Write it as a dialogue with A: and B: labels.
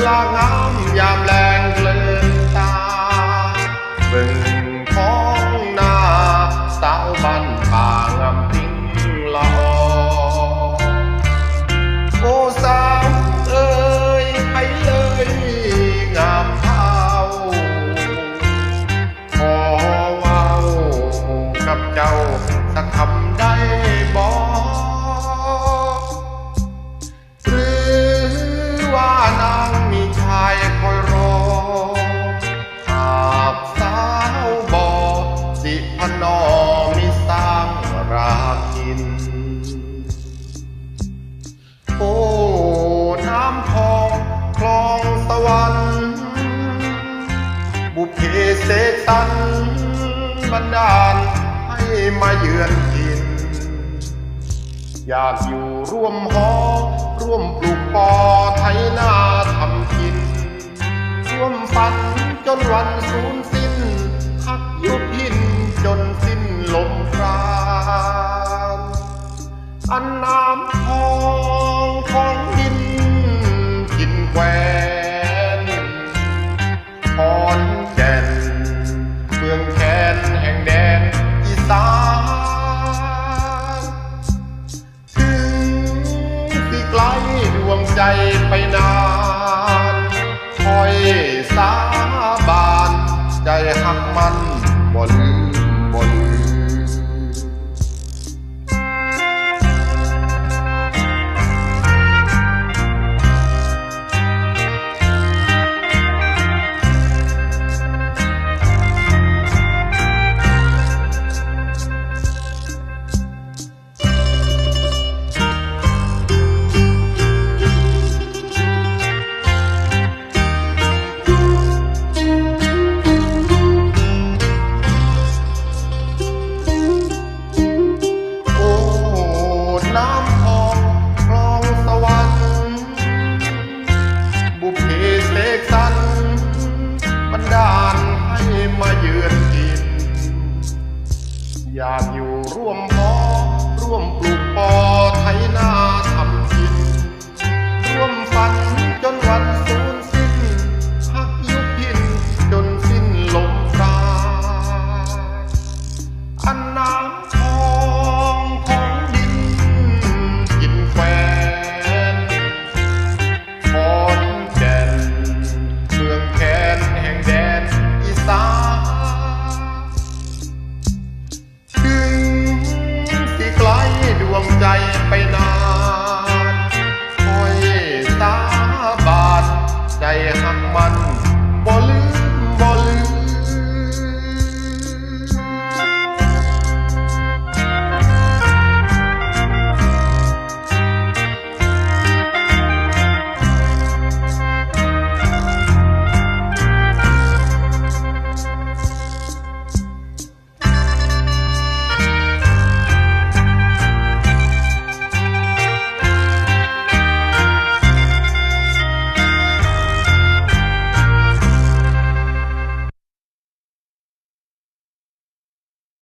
A: ลางามยามแรงเพลินตาเบิ่งท้องนาสาวบ้านป่างามทิ้งละอโอ้สาวเอ้ยไปเลยงามเท่าขอเว้ากับเจ้าสักคำได้บ่หรือว่านางมีชายคอยรอหากสาวบ่สิพนอมิสร้างราคินโอ้น้ำทองคลองสวรรค์บุพเพเสกสรรบันดาลให้มาเยือนถิ่นอยากอยู่ร่วมหอร่วมปลูกปอไถนาทำกินร่วมฝันจนวันสูญสิ้นหักยุบหินจนสิ้นลมปราณอันน้ำทองของดินกินแควนขอนแก่นเมืองแคนแห่งแดนอีสานถึงสิไกลดวงใจไปนานคอยสาบานใจหักมันบ่ลืมบ่ลืมน้ำทองคลองสวรรค์บุพเพเสกสรรบันดาลให้มาเยือนถิ่นอยากอยู่ร่วม